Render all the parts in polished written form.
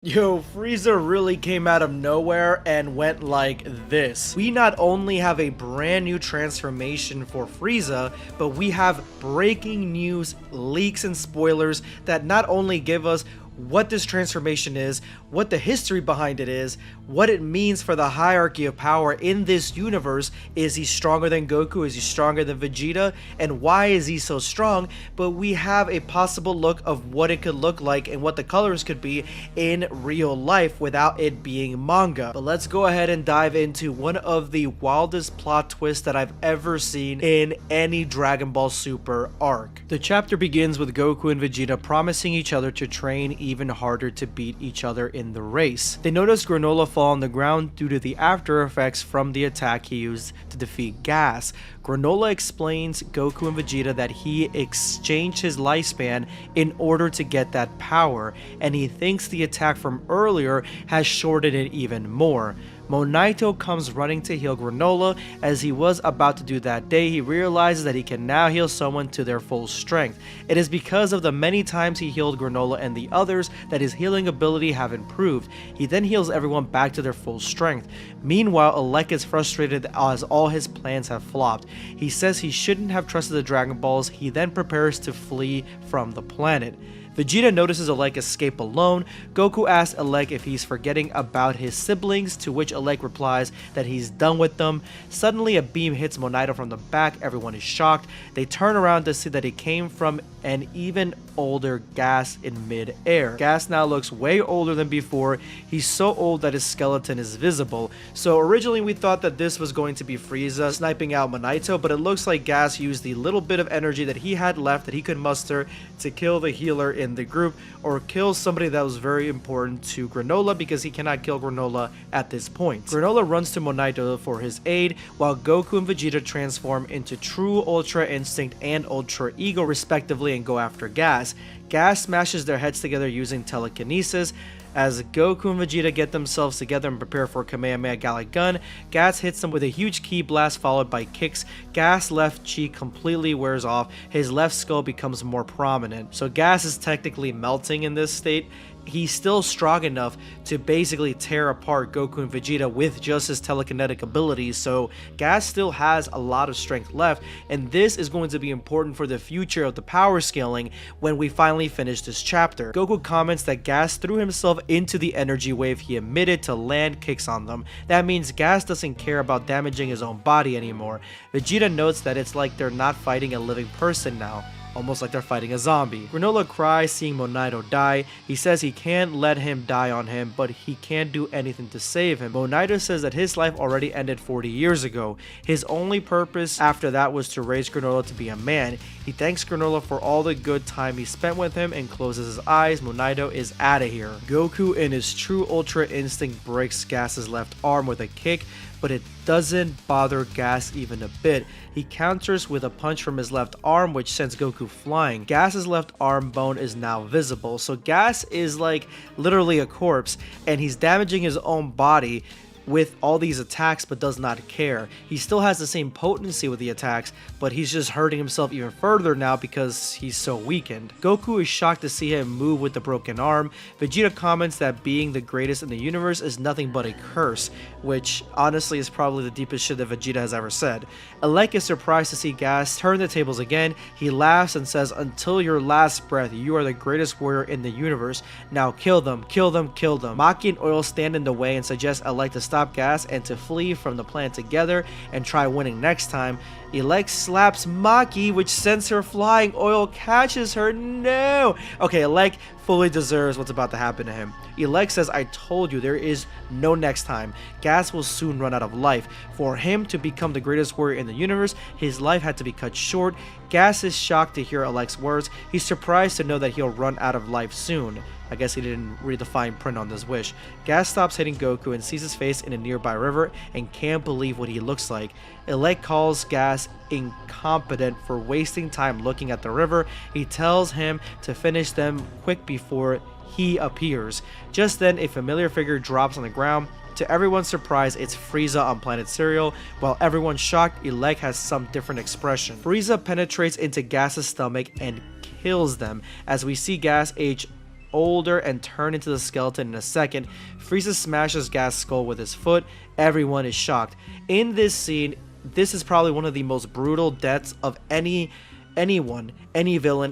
Yo, Frieza really came out of nowhere and went like this. We not only have a brand new transformation for Frieza, but we have breaking news, leaks, and spoilers that not only give us what this transformation is, what the history behind it is, what it means for the hierarchy of power in this universe. Is he stronger than Goku? Is he stronger than Vegeta? And why is he so strong? But we have a possible look of what it could look like and what the colors could be in real life without it being manga. But let's go ahead and dive into one of the wildest plot twists that I've ever seen in any Dragon Ball Super arc. The chapter begins with Goku and Vegeta promising each other to train even harder to beat each other in the race. They notice Granola fall on the ground due to the after effects from the attack he used to defeat Gas. Granola explains Goku and Vegeta that he exchanged his lifespan in order to get that power, and he thinks the attack from earlier has shortened it even more. Monaito comes running to heal Granola. As he was about to do that day, he realizes that he can now heal someone to their full strength. It is because of the many times he healed Granola and the others that his healing ability have improved. He then heals everyone back to their full strength. Meanwhile, Alec is frustrated as all his plans have flopped. He says he shouldn't have trusted the Dragon Balls. He then prepares to flee from the planet. Vegeta notices Alec escape alone. Goku asks Alec if he's forgetting about his siblings, to which Alec replies that he's done with them. Suddenly a beam hits Monaito from the back. Everyone is shocked. They turn around to see that it came from an even older Gas in mid-air. Gas now looks way older than before. He's so old that his skeleton is visible. So originally we thought that this was going to be Frieza sniping out Monaito, but it looks like Gas used the little bit of energy that he had left that he could muster to kill the healer in the group, or kill somebody that was very important to Granola, because he cannot kill Granola at this point. Granola runs to Monaito for his aid, while Goku and Vegeta transform into True Ultra Instinct and Ultra Ego respectively and go after Gas. Gas smashes their heads together using telekinesis. As Goku and Vegeta get themselves together and prepare for Kamehameha Gallic Gun, Gas hits them with a huge ki blast followed by kicks. Gas' left cheek completely wears off. His left skull becomes more prominent. So Gas is technically melting in this state. He's still strong enough to basically tear apart Goku and Vegeta with just his telekinetic abilities, so Gas still has a lot of strength left, and this is going to be important for the future of the power scaling when we finally finish this chapter. Goku comments that Gas threw himself into the energy wave he emitted to land kicks on them. That means Gas doesn't care about damaging his own body anymore. Vegeta notes that it's like they're not fighting a living person now, almost like they're fighting a zombie. Granola cries seeing Monaito die. He says he can't let him die on him, but he can't do anything to save him. Monaito says that his life already ended 40 years ago. His only purpose after that was to raise Granola to be a man. He thanks Granola for all the good time he spent with him and closes his eyes. Monaito is out of here. Goku in his True Ultra Instinct breaks Gas's left arm with a kick, but it doesn't bother Gas even a bit. He counters with a punch from his left arm, which sends Goku flying. Gas's left arm bone is now visible, so Gas is like literally a corpse, and he's damaging his own body with all these attacks but does not care. He still has the same potency with the attacks, but he's just hurting himself even further now because he's so weakened. Goku is shocked to see him move with the broken arm. Vegeta comments that being the greatest in the universe is nothing but a curse, which honestly is probably the deepest shit that Vegeta has ever said. Alec is surprised to see Gas turn the tables again. He laughs and says, "Until your last breath, you are the greatest warrior in the universe. Now kill them, kill them, kill them." Maki and Oil stand in the way and suggest Alec to stop Gas and to flee from the planet together and try winning next time. Alec slaps Maki, which sends her flying. Oil catches her. No! Okay, Alec fully deserves what's about to happen to him. Alec says, "I told you, there is no next time. Gas will soon run out of life. For him to become the greatest warrior in the universe, his life had to be cut short." Gas is shocked to hear Alec's words. He's surprised to know that he'll run out of life soon. I guess he didn't read the fine print on this wish. Gas stops hitting Goku and sees his face in a nearby river and can't believe what he looks like. Alec calls Gas incompetent for wasting time looking at the river. He tells him to finish them quick before he appears. Just then, a familiar figure drops on the ground. To everyone's surprise, it's Frieza on planet Cereal. While everyone's shocked, Alec has some different expression. Frieza penetrates into Gas's stomach and kills them, as we see Gas age older and turn into the skeleton in a second. Frieza smashes Gas' skull with his foot. Everyone is shocked. In this scene, this is probably one of the most brutal deaths of any villain,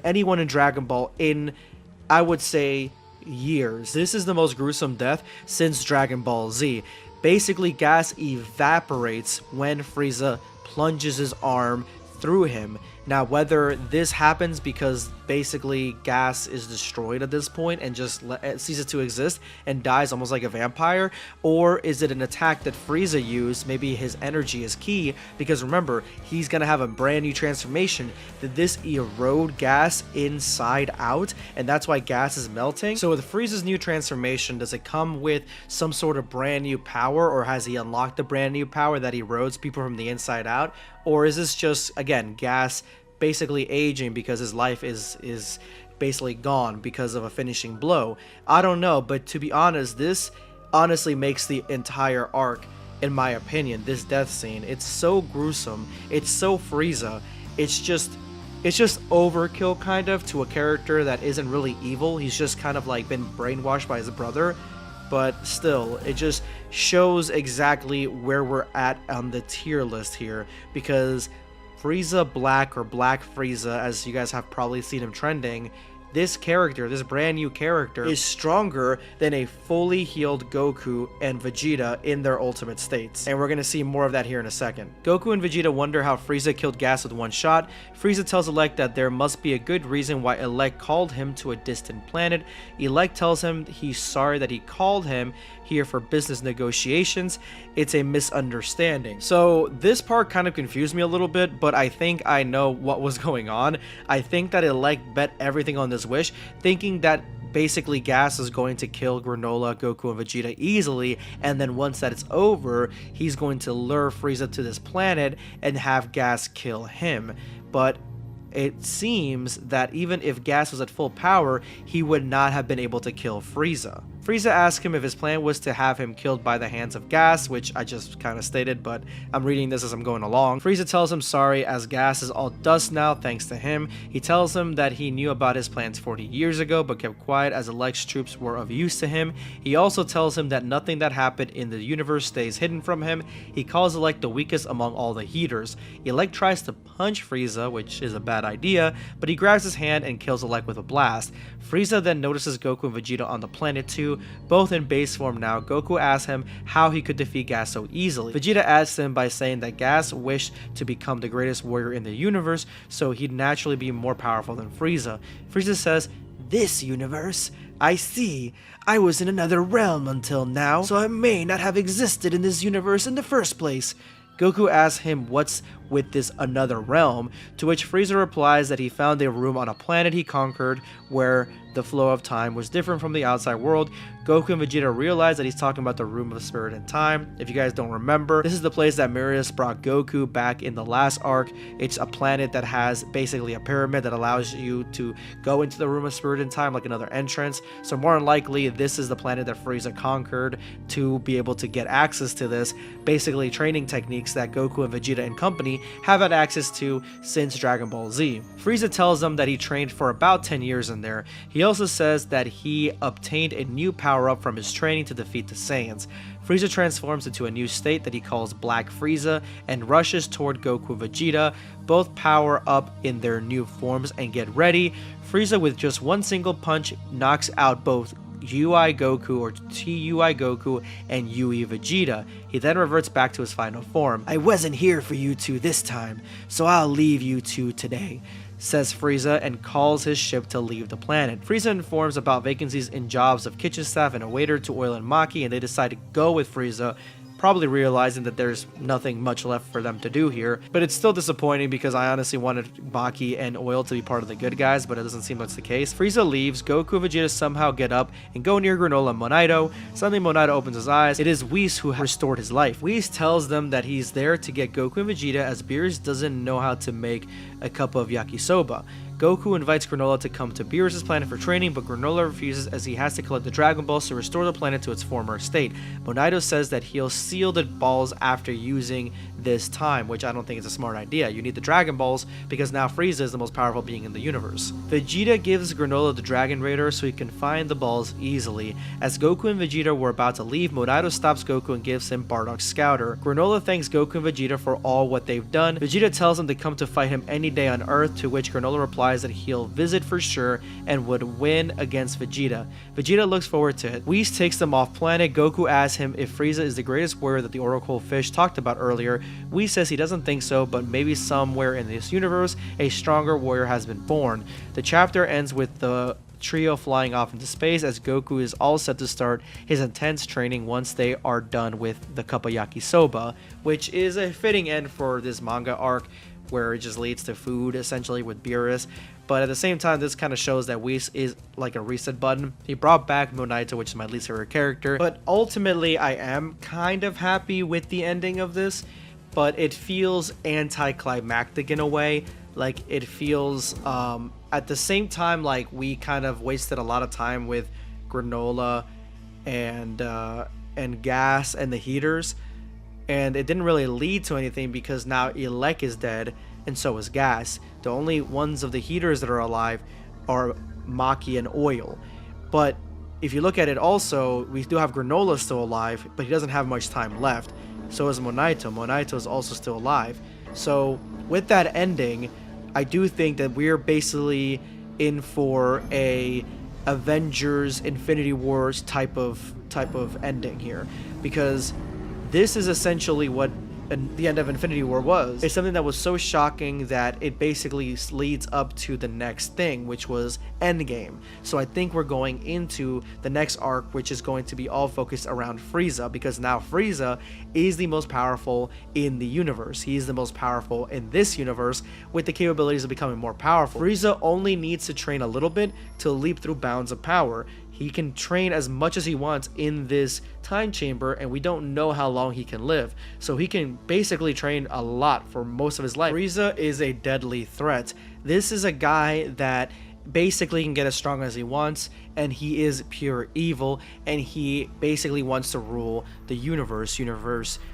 anyone in Dragon Ball in, I would say, years. This is the most gruesome death since Dragon Ball Z. Basically, Gas evaporates when Frieza plunges his arm through him. Now, whether this happens because basically Gas is destroyed at this point and just ceases to exist and dies almost like a vampire, or is it an attack that Frieza used? Maybe his energy is key, because remember, he's gonna have a brand new transformation. Did this erode Gas inside out, and that's why Gas is melting? So with Frieza's new transformation, does it come with some sort of brand new power, or has he unlocked a brand new power that erodes people from the inside out? Or is this just, again, Gas basically aging because his life is basically gone because of a finishing blow? I don't know, but to be honest, this honestly makes the entire arc, in my opinion, this death scene. It's so gruesome, it's so Frieza, it's just overkill kind of to a character that isn't really evil. He's just kind of like been brainwashed by his brother, but still, it just shows exactly where we're at on the tier list here, because Frieza Black, or Black Frieza, as you guys have probably seen him trending, this character, this brand new character, is stronger than a fully healed Goku and Vegeta in their ultimate states. And we're going to see more of that here in a second. Goku and Vegeta wonder how Frieza killed Gas with one shot. Frieza tells Elect that there must be a good reason why Elect called him to a distant planet. Elect tells him he's sorry that he called him here for business negotiations. It's a misunderstanding. So this part kind of confused me a little bit, but I think I know what was going on. I think that Elect bet everything on this wish, thinking that basically Gas is going to kill Granola, Goku, and Vegeta easily, and then once that it's over, he's going to lure Frieza to this planet and have Gas kill him. But it seems that even if Gas was at full power, he would not have been able to kill Frieza. Frieza asks him if his plan was to have him killed by the hands of Gas, which I just kind of stated, but I'm reading this as I'm going along. Frieza tells him sorry, as Gas is all dust now thanks to him. He tells him that he knew about his plans 40 years ago, but kept quiet as Elect's troops were of use to him. He also tells him that nothing that happened in the universe stays hidden from him. He calls Elect the weakest among all the heaters. Elect tries to punch Frieza, which is a bad idea, but he grabs his hand and kills Elect with a blast. Frieza then notices Goku and Vegeta on the planet too, both in base form now. Goku asks him how he could defeat Gas so easily. Vegeta adds him by saying that Gas wished to become the greatest warrior in the universe, so he'd naturally be more powerful than Frieza. Frieza says, "This universe? I see. I was in another realm until now, so I may not have existed in this universe in the first place." Goku asks him what's with this another realm, to which Frieza replies that he found a room on a planet he conquered where the flow of time was different from the outside world. Goku and Vegeta realize that he's talking about the Room of Spirit and Time. If you guys don't remember, this is the place that Marius brought Goku back in the last arc. It's a planet that has basically a pyramid that allows you to go into the Room of Spirit and Time, like another entrance. So more than likely, this is the planet that Frieza conquered to be able to get access to this, basically training techniques that Goku and Vegeta and company have had access to since Dragon Ball Z. Frieza tells them that he trained for about 10 years in there. He also says that he obtained a new power-up from his training to defeat the Saiyans. Frieza transforms into a new state that he calls Black Frieza and rushes toward Goku and Vegeta. Both power up in their new forms and get ready. Frieza, with just one single punch, knocks out both UI Goku, or TUI Goku, and UE Vegeta. He then reverts back to his final form. "I wasn't here for you two this time, so I'll leave you two today," says Frieza, and calls his ship to leave the planet. Frieza informs about vacancies in jobs of kitchen staff and a waiter to Oil and Maki, and they decide to go with Frieza, probably realizing that there's nothing much left for them to do here. But it's still disappointing because I honestly wanted Maki and Oil to be part of the good guys, but it doesn't seem that's the case. Frieza leaves. Goku and Vegeta somehow get up and go near Granola and Monaito. Suddenly Monaito opens his eyes. It is Whis who has restored his life. Whis tells them that he's there to get Goku and Vegeta, as Beerus doesn't know how to make a cup of yakisoba. Goku invites Granola to come to Beerus' planet for training, but Granola refuses as he has to collect the Dragon Balls to restore the planet to its former state. Monaito says that he'll seal the balls after using this time, which I don't think is a smart idea. You need the Dragon Balls because now Frieza is the most powerful being in the universe. Vegeta gives Granola the Dragon Raider so he can find the balls easily. As Goku and Vegeta were about to leave, Monaito stops Goku and gives him Bardock's Scouter. Granola thanks Goku and Vegeta for all what they've done. Vegeta tells him to come to fight him any day on Earth, to which Granola replies that he'll visit for sure and would win against Vegeta. Vegeta looks forward to it. Whis takes them off planet. Goku asks him if Frieza is the greatest warrior that the Oracle Fish talked about earlier. Whis says he doesn't think so, but maybe somewhere in this universe a stronger warrior has been born. The chapter ends with the trio flying off into space as Goku is all set to start his intense training once they are done with the Kappayaki Soba, which is a fitting end for this manga arc where it just leads to food essentially with Beerus. But at the same time, this kind of shows that Whis is like a reset button. He brought back Monaito, which is my least favorite character, but ultimately I am kind of happy with the ending of this, but it feels anticlimactic in a way. Like it feels at the same time like we kind of wasted a lot of time with Granola and Gas and the Heaters, and it didn't really lead to anything because now Elec is dead and so is Gas. The only ones of the Heaters that are alive are Maki and Oil. But if you look at it also, we do have Granola still alive, but he doesn't have much time left. So is Monaito. Monaito is also still alive. So with that ending, I do think that we're basically in for a Avengers Infinity Wars type of ending here, because this is essentially what the end of Infinity War was. It's something that was so shocking that it basically leads up to the next thing, which was Endgame. So I think we're going into the next arc, which is going to be all focused around Frieza, because now Frieza is the most powerful in the universe. He is the most powerful in this universe with the capabilities of becoming more powerful. Frieza only needs to train a little bit to leap through bounds of power. He can train as much as he wants in this time chamber, and we don't know how long he can live. So he can basically train a lot for most of his life. Frieza is a deadly threat. This is a guy that basically can get as strong as he wants, and he is pure evil, and he basically wants to rule the universe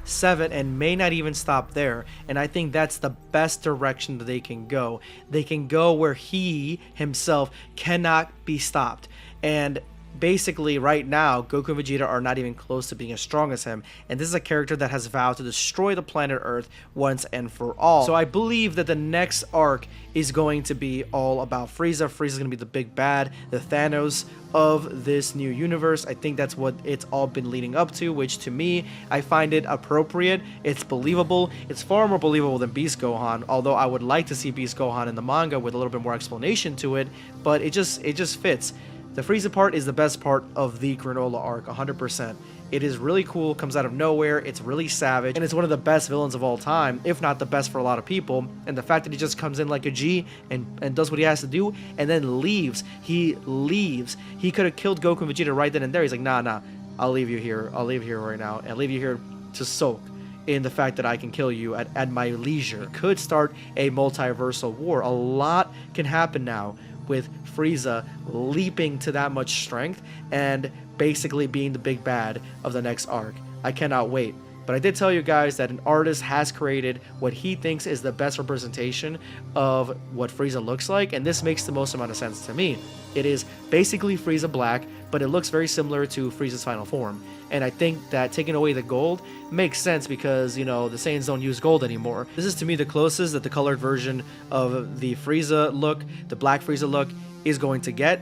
7, and may not even stop there. And I think that's the best direction that they can go. They can go where he himself cannot be stopped. And basically right now, Goku and Vegeta are not even close to being as strong as him, and this is a character that has vowed to destroy the planet Earth once and for all. So I believe that the next arc is going to be all about Frieza. Frieza's going to be the big bad, the Thanos of this new universe. I think that's what it's all been leading up to, which to me, I find it appropriate. It's believable. It's far more believable than Beast Gohan, although I would like to see Beast Gohan in the manga with a little bit more explanation to it, but it just fits. The Frieza part is the best part of the Granola arc, 100%. It is really cool, comes out of nowhere, it's really savage, and it's one of the best villains of all time, if not the best for a lot of people. And the fact that he just comes in like a G and does what he has to do, and then leaves. He leaves. He could have killed Goku and Vegeta right then and there. He's like, nah, I'll leave you here. I'll leave you here right now, and leave you here to soak in the fact that I can kill you at my leisure. It could start a multiversal war. A lot can happen now with Frieza leaping to that much strength and basically being the big bad of the next arc. I cannot wait. But I did tell you guys that an artist has created what he thinks is the best representation of what Frieza looks like, and this makes the most amount of sense to me. It is basically Frieza Black, but it looks very similar to Frieza's final form. And I think that taking away the gold makes sense because, you know, the Saiyans don't use gold anymore. This is to me the closest that the colored version of the Frieza look, the Black Frieza look, is going to get.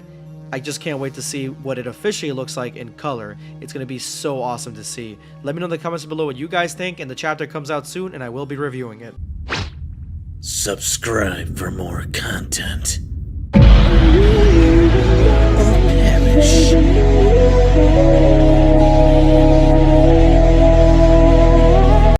I just can't wait to see what it officially looks like in color. It's going to be so awesome to see. Let me know in the comments below what you guys think, and the chapter comes out soon and I will be reviewing it. Subscribe for more content. Or perish.